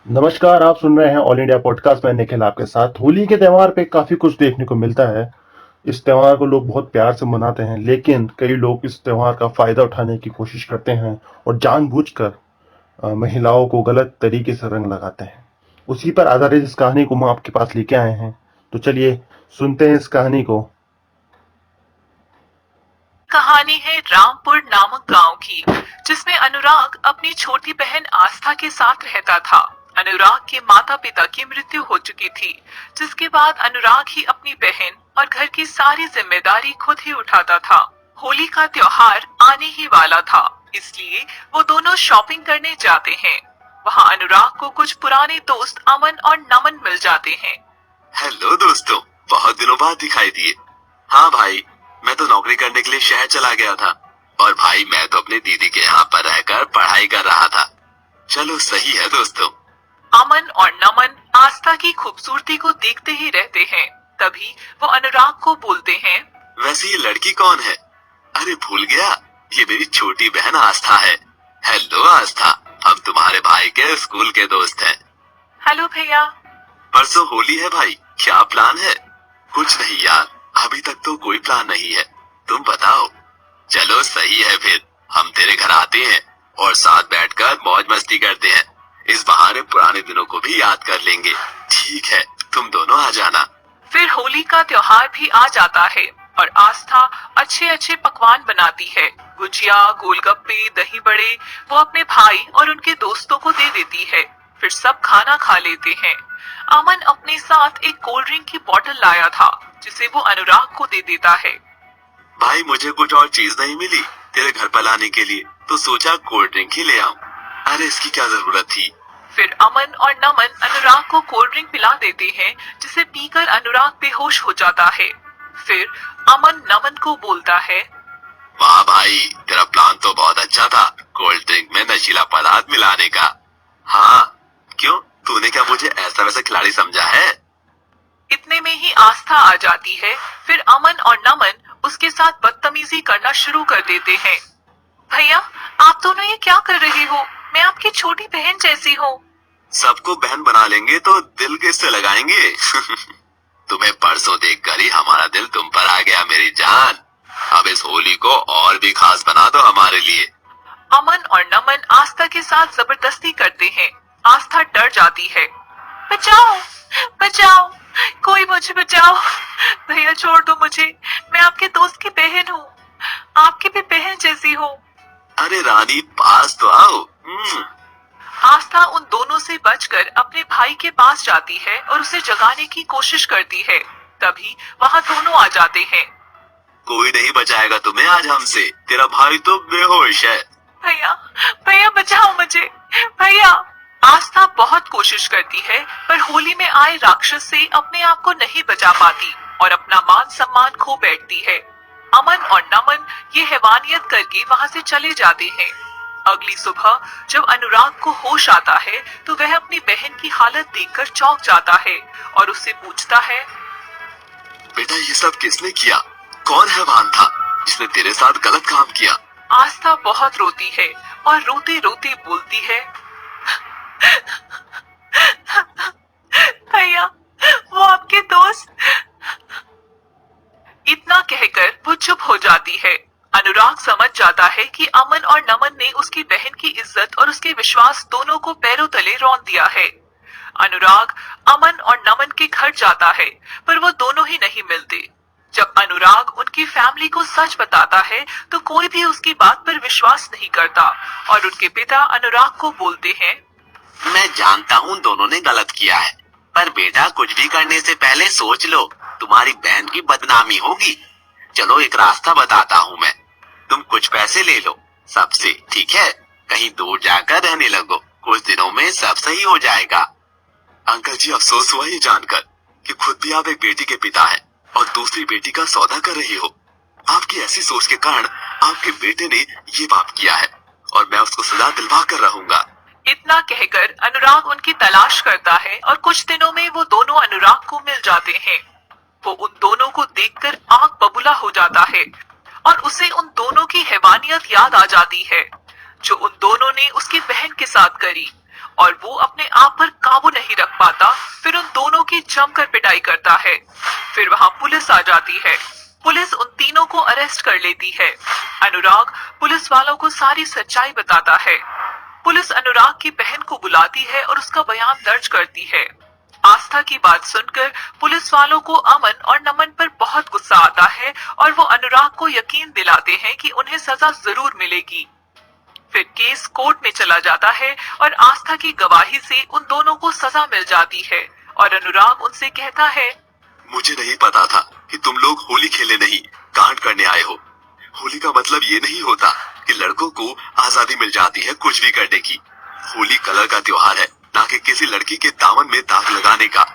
नमस्कार, आप सुन रहे हैं ऑल इंडिया पॉडकास्ट में निखिल आपके साथ। होली के त्यौहार पे काफी कुछ देखने को मिलता है। इस त्यौहार को लोग बहुत प्यार से मनाते हैं, लेकिन कई लोग इस त्यौहार का फायदा उठाने की कोशिश करते हैं और जानबूझकर महिलाओं को गलत तरीके से रंग लगाते हैं। उसी पर आधारित इस कहानी को हम आपके पास लेके आए हैं। तो चलिए सुनते हैं इस कहानी को। कहानी है रामपुर नामक गांव की, जिसमें अनुराग अपनी छोटी बहन आस्था के साथ रहता था। अनुराग के माता पिता की मृत्यु हो चुकी थी, जिसके बाद अनुराग ही अपनी बहन और घर की सारी जिम्मेदारी खुद ही उठाता था। होली का त्योहार आने ही वाला था, इसलिए वो दोनों शॉपिंग करने जाते हैं। वहाँ अनुराग को कुछ पुराने दोस्त अमन और नमन मिल जाते हैं। हेलो दोस्तों, बहुत दिनों बाद दिखाई दिए। हाँ भाई, मैं तो नौकरी करने के लिए शहर चला गया था और भाई मैं तो अपनी दीदी के यहाँ पर रहकर पढ़ाई कर रहा था। चलो सही है दोस्तों। अमन और नमन आस्था की खूबसूरती को देखते ही रहते हैं। तभी वो अनुराग को बोलते हैं, वैसे ये लड़की कौन है? अरे भूल गया, ये मेरी छोटी बहन आस्था है। हेलो आस्था, हम तुम्हारे भाई के स्कूल के दोस्त हैं। हेलो भैया। परसों होली है भाई, क्या प्लान है? कुछ नहीं यार, अभी तक तो कोई प्लान नहीं है, तुम बताओ। चलो सही है, फिर हम तेरे घर आते हैं और साथ बैठकर मौज मस्ती करते हैं। इस बहाने पुराने दिनों को भी याद कर लेंगे। ठीक है, तुम दोनों आ जाना। फिर होली का त्योहार भी आ जाता है और आस्था अच्छे अच्छे पकवान बनाती है। गुजिया, गोलगप्पे, दही बड़े वो अपने भाई और उनके दोस्तों को दे देती है। फिर सब खाना खा लेते हैं। अमन अपने साथ एक कोल्ड ड्रिंक की बोतल लाया था, जिसे वो अनुराग को दे देता है। भाई मुझे कुछ और चीज नहीं मिली तेरे घर पर लाने के लिए, तो सोचा कोल्ड ड्रिंक ही ले आऊं। अरे इसकी क्या जरूरत थी? फिर अमन और नमन अनुराग को कोल्ड ड्रिंक पिला देते हैं, जिसे पीकर अनुराग बेहोश हो जाता है। फिर अमन नमन को बोलता है, वाह भाई, तेरा प्लान तो बहुत अच्छा था, कोल्ड ड्रिंक में नशीला पदार्थ मिलाने का। हाँ, क्यों, तूने क्या मुझे ऐसा वैसा खिलाड़ी समझा है? इतने में ही आस्था आ जाती है। फिर अमन और नमन उसके साथ बदतमीजी करना शुरू कर देते हैं। भैया, आप दोनों ये क्या कर रहे हो? मैं आपकी छोटी बहन जैसी हूँ। सबको बहन बना लेंगे तो दिल किससे लगाएंगे? तुम्हें परसों देखकर ही हमारा दिल तुम पर आ गया मेरी जान। अब इस होली को और भी खास बना दो हमारे लिए। अमन और नमन आस्था के साथ जबरदस्ती करते हैं। आस्था डर जाती है। बचाओ, बचाओ, कोई मुझे बचाओ। भैया छोड़ दो मुझे, मैं आपके दोस्त की बहन हूँ, आपकी भी बहन जैसी हूँ। अरे रानी, पास तो आओ। आस्था उन दोनों से बचकर अपने भाई के पास जाती है और उसे जगाने की कोशिश करती है। तभी वहाँ दोनों आ जाते हैं। कोई नहीं बचाएगा तुम्हें आज हमसे, तेरा भाई तो बेहोश है। भैया, भैया बचाओ मुझे, भैया। आस्था बहुत कोशिश करती है, पर होली में आए राक्षस से अपने आप को नहीं बचा पाती और अपना मान सम्मान खो बैठती है। अमन और नमन ये हैवानियत करके वहाँ से चले जाते हैं। अगली सुबह जब अनुराग को होश आता है, तो वह अपनी बहन की हालत देखकर चौंक जाता है और उससे पूछता है, बेटा ये सब किसने किया? कौन हैवान था जिसने तेरे साथ गलत काम किया? आस्था बहुत रोती है और रोते रोते बोलती है, भैया, वो आपके दोस्त। इतना कहकर वो चुप हो जाती है। अनुराग समझ जाता है कि अमन और नमन ने उसकी बहन की इज्जत और उसके विश्वास दोनों को पैरों तले रौंद दिया है। अनुराग अमन और नमन के घर जाता है, पर वो दोनों ही नहीं मिलते। जब अनुराग उनकी फैमिली को सच बताता है, तो कोई भी उसकी बात पर विश्वास नहीं करता और उनके पिता अनुराग को बोलते हैं, मैं जानता हूँ दोनों ने गलत किया है, पर बेटा कुछ भी करने से पहले सोच लो, तुम्हारी बहन की बदनामी होगी। चलो एक रास्ता बताता हूँ मैं, तुम कुछ पैसे ले लो सबसे, ठीक है? कहीं दूर जाकर रहने लगो, कुछ दिनों में सब सही हो जाएगा। अंकल जी, अफसोस हुआ ये जानकर कि खुद भी आप एक बेटी के पिता हैं और दूसरी बेटी का सौदा कर रही हो। आपकी ऐसी सोच के कारण आपके बेटे ने ये पाप किया है और मैं उसको सजा दिलवा कर रहूंगा। इतना कहकर अनुराग उनकी तलाश करता है और कुछ दिनों में वो दोनों अनुराग को मिल जाते हैं। वो उन दोनों को देखकर आंख बबूला हो जाता है और उसे उन दोनों की हैवानियत याद आ जाती है, जो उन दोनों ने उसकी बहन के साथ करी, और वो अपने आप पर जमकर पिटाई करता है। फिर वहां पुलिस आ जाती है। पुलिस उन तीनों को अरेस्ट कर लेती है। अनुराग पुलिस वालों को सारी सच्चाई बताता है। पुलिस अनुराग की बहन को बुलाती है और उसका बयान दर्ज करती है। आस्था की बात सुनकर पुलिस वालों को अमन और नमन पर बहुत गुस्सा आता है और वो अनुराग को यकीन दिलाते हैं कि उन्हें सजा जरूर मिलेगी। फिर केस कोर्ट में चला जाता है और आस्था की गवाही से उन दोनों को सजा मिल जाती है और अनुराग उनसे कहता है, मुझे नहीं पता था कि तुम लोग होली खेले नहीं, कांड करने आए हो। होली का मतलब ये नहीं होता कि लड़कों को आजादी मिल जाती है कुछ भी करने की। होली कलर का त्योहार है, ना कि किसी लड़की के दामन में दाग लगाने का।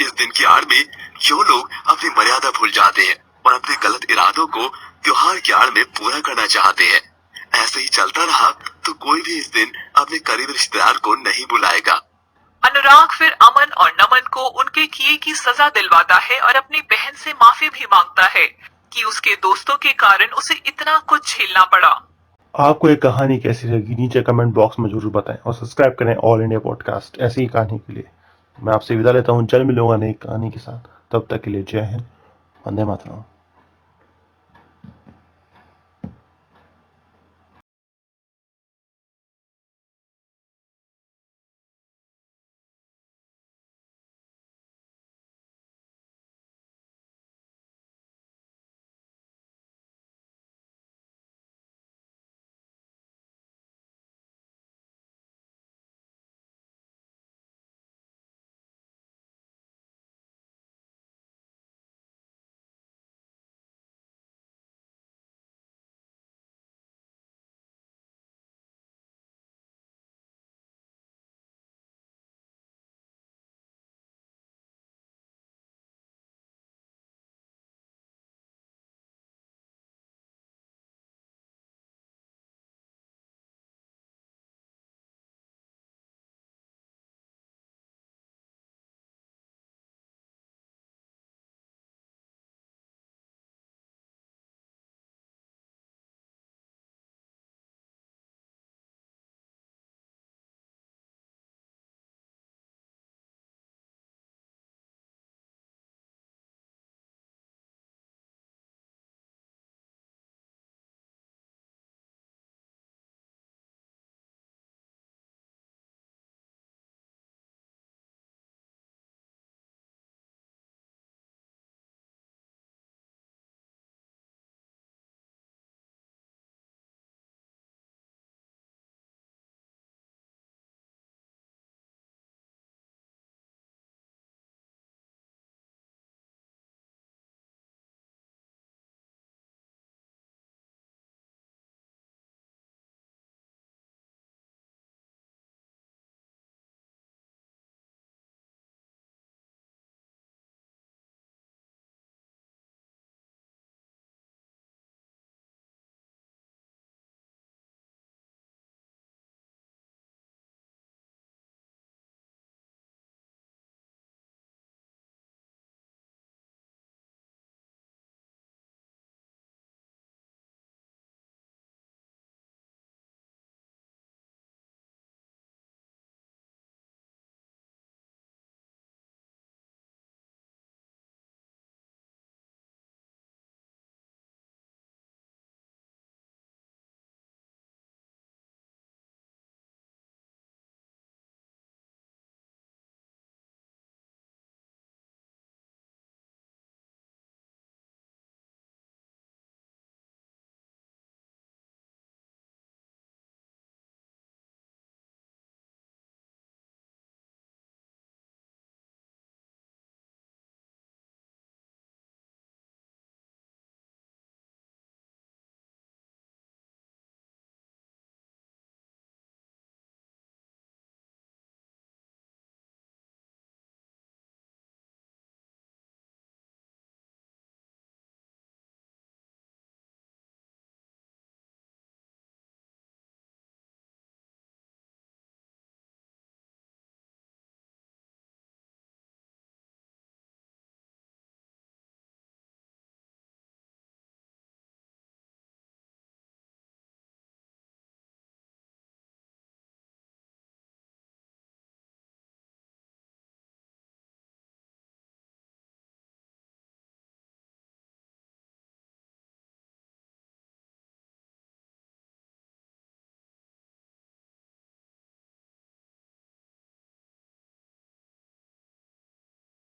इस दिन की आड़ में क्यों लोग अपनी मर्यादा भूल जाते हैं और अपने गलत इरादों को त्योहार की आड़ में पूरा करना चाहते हैं। ऐसे ही चलता रहा तो कोई भी इस दिन अपने करीबी रिश्तेदार को नहीं बुलाएगा। अनुराग फिर अमन और नमन को उनके किए की सजा दिलवाता है और अपनी बहन से माफी भी मांगता है कि उसके दोस्तों के कारण उसे इतना कुछ झेलना पड़ा। आपको ये कहानी कैसी लगी नीचे कमेंट बॉक्स में जरूर बताएं और सब्सक्राइब करें ऑल इंडिया पॉडकास्ट ऐसी ही कहानी के लिए। मैं आपसे विदा लेता हूँ, जल्द मिलूंगा नई कहानी के साथ। तब तक के लिए जय हिंद, वंदे मातरम।